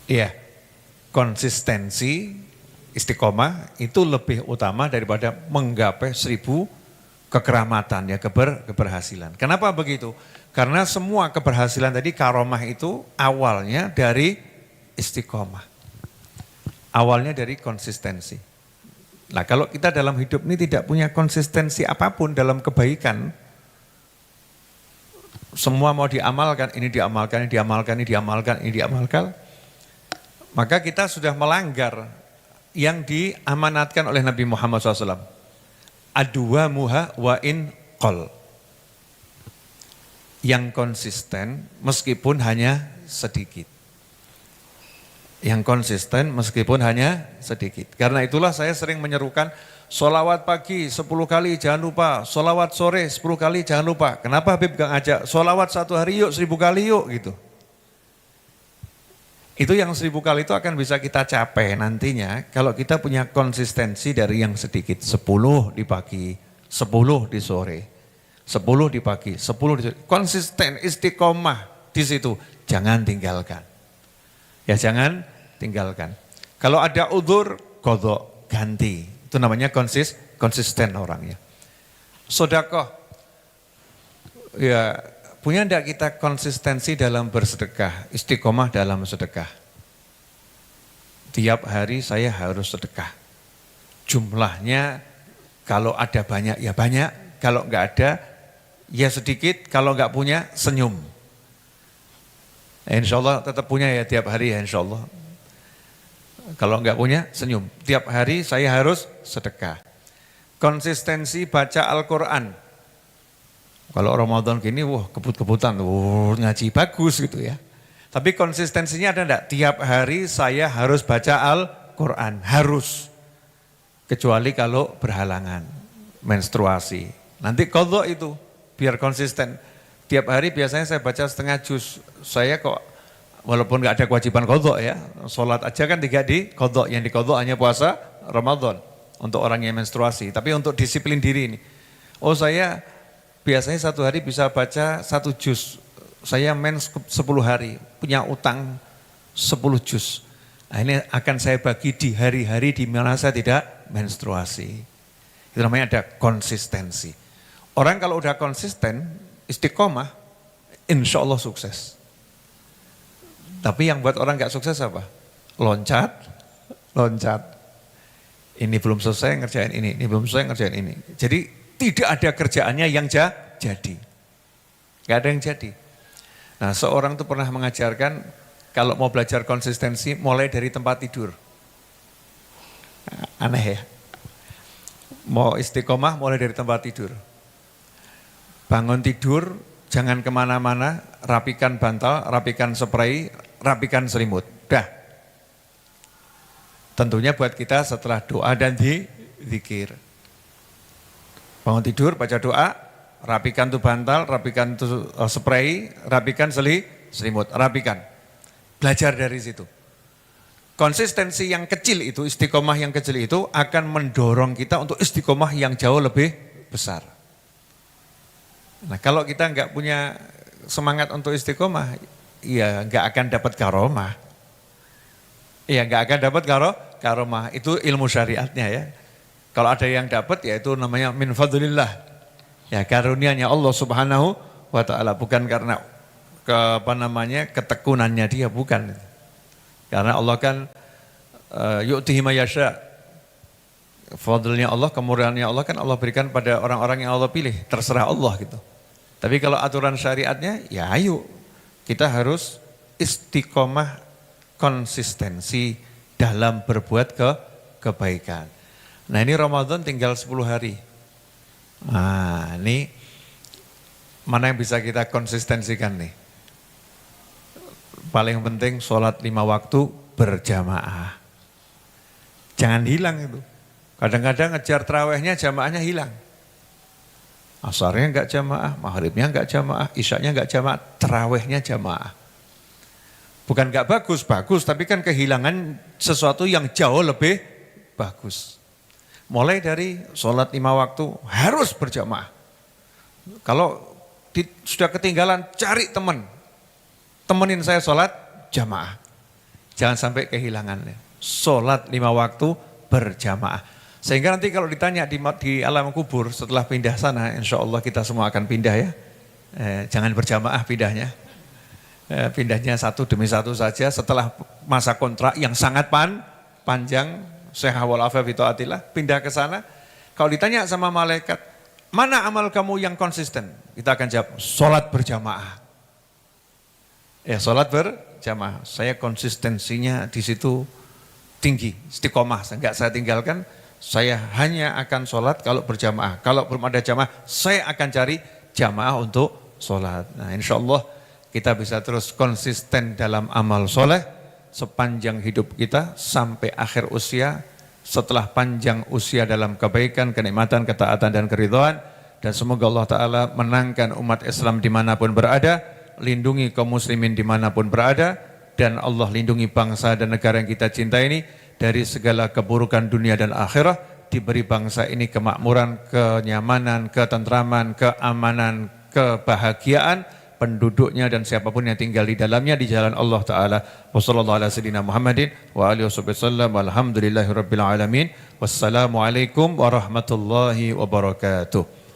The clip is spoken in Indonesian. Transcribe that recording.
Iya, konsistensi istiqomah itu lebih utama daripada menggapai 1000 kekeramatan ya, keberhasilan. Kenapa begitu? Karena semua keberhasilan tadi karomah itu awalnya dari istiqomah. Awalnya dari konsistensi. Nah kalau kita dalam hidup ini tidak punya konsistensi apapun dalam kebaikan, semua mau diamalkan, ini diamalkan, ini diamalkan, ini diamalkan, ini diamalkan, maka kita sudah melanggar yang diamanatkan oleh Nabi Muhammad SAW. Adwa muha wa in qol. Yang konsisten meskipun hanya sedikit. Yang konsisten meskipun hanya sedikit. Karena itulah saya sering menyerukan sholawat pagi 10 kali jangan lupa, sholawat sore 10 kali jangan lupa. Kenapa Habib gak ngajak sholawat 1 hari yuk 1000 kali yuk gitu. Itu yang 1000 kali itu akan bisa kita capai nantinya kalau kita punya konsistensi dari yang sedikit. 10 di pagi, 10 di sore, 10 di pagi, 10 di sore. Konsisten, istiqomah di situ, jangan tinggalkan. Ya jangan tinggalkan. Kalau ada udzur, qadha, ganti. Itu namanya konsisten orangnya. Sedekah. Ya, punya enggak kita konsistensi dalam bersedekah, istiqomah dalam sedekah? Tiap hari saya harus sedekah. Jumlahnya kalau ada banyak ya banyak, kalau enggak ada ya sedikit, kalau enggak punya senyum. Insya Allah tetap punya ya tiap hari ya insya Allah. Kalau enggak punya senyum. Tiap hari saya harus sedekah. Konsistensi baca Al-Quran. Kalau Ramadan gini, wah kebut-kebutan, ngaji bagus gitu ya. Tapi konsistensinya ada enggak? Tiap hari saya harus baca Al-Quran, harus. Kecuali kalau berhalangan, menstruasi. Nanti qadha itu, biar konsisten. Tiap hari biasanya saya baca setengah juz. Saya kok walaupun nggak ada kewajiban qadha ya, sholat aja kan tidak di qadha, yang di qadha hanya puasa Ramadan untuk orang yang menstruasi. Tapi untuk disiplin diri ini, oh saya biasanya 1 hari bisa baca 1 juz. Saya mens 10 hari, punya utang 10 juz. Nah, ini akan saya bagi di hari-hari di mana saya tidak menstruasi. Itu namanya ada konsistensi. Orang kalau udah konsisten, istiqomah, insya Allah sukses. Tapi yang buat orang gak sukses apa? Loncat. Ini belum selesai ngerjain ini belum selesai ngerjain ini. Jadi tidak ada kerjaannya yang jadi. Gak ada yang jadi. Nah seorang itu pernah mengajarkan, kalau mau belajar konsistensi, mulai dari tempat tidur. Aneh ya. Mau istiqomah mulai dari tempat tidur. Bangun tidur, jangan kemana-mana, rapikan bantal, rapikan spray, rapikan selimut. Dah. Tentunya buat kita setelah doa dan zikir. Bangun tidur, baca doa, rapikan tuh bantal, rapikan tuh spray, rapikan selimut, rapikan. Belajar dari situ. Konsistensi yang kecil itu, istiqomah yang kecil itu akan mendorong kita untuk istiqomah yang jauh lebih besar. Nah kalau kita nggak punya semangat untuk istiqomah, ya nggak akan dapat karomah. Iya nggak akan dapat karomah, itu ilmu syariatnya ya. Kalau ada yang dapat ya itu namanya min fadlillah. Ya karunia-Nya Allah Subhanahu wa taala, bukan karena ketekunannya dia, bukan. Karena Allah kan yu'tihi ma yasha. Fadlnya Allah, kemurahannya Allah kan Allah berikan pada orang-orang yang Allah pilih, terserah Allah gitu. Tapi kalau aturan syariatnya, ya ayo kita harus istiqomah, konsistensi dalam berbuat kebaikan. Nah ini Ramadan tinggal 10 hari. Nah ini mana yang bisa kita konsistensikan nih? Paling penting sholat 5 waktu berjamaah. Jangan hilang itu. Kadang-kadang ngejar terawihnya jamaahnya hilang. Asarnya enggak jamaah, maghribnya enggak jamaah, isyaknya enggak jamaah, terawihnya jamaah. Bukan enggak bagus, bagus, tapi kan kehilangan sesuatu yang jauh lebih bagus. Mulai dari sholat 5 waktu harus berjamaah. Kalau sudah ketinggalan, cari teman. Temenin saya sholat jamaah. Jangan sampai kehilangan. Sholat 5 waktu berjamaah. Sehingga nanti kalau ditanya di alam kubur setelah pindah sana, insya Allah kita semua akan pindah ya. Jangan berjamaah pindahnya. Pindahnya satu demi satu saja setelah masa kontrak yang sangat panjang. Syekh wal-afaf itu atilah, pindah ke sana. Kalau ditanya sama malaikat, mana amal kamu yang konsisten? Kita akan jawab, sholat berjamaah. Ya, sholat berjamaah. Saya konsistensinya di situ tinggi, istiqomah. Enggak saya tinggalkan, saya hanya akan sholat kalau berjamaah. Kalau belum ada jamaah, saya akan cari jamaah untuk sholat. Nah, insya Allah kita bisa terus konsisten dalam amal soleh sepanjang hidup kita sampai akhir usia. Setelah panjang usia dalam kebaikan, kenikmatan, ketaatan, dan keridhaan. Dan semoga Allah Ta'ala menangkan umat Islam dimanapun berada, lindungi kaum muslimin dimanapun berada, dan Allah lindungi bangsa dan negara yang kita cintai ini dari segala keburukan dunia dan akhirat. Diberi bangsa ini kemakmuran, kenyamanan, ketentraman, keamanan, kebahagiaan, penduduknya dan siapapun yang tinggal di dalamnya di jalan Allah Ta'ala. Wassallallahu ala sayyidina Muhammadin wa alihi wasallam. Alhamdulillahi rabbil alamin. Wassalamualaikum warahmatullahi wabarakatuh.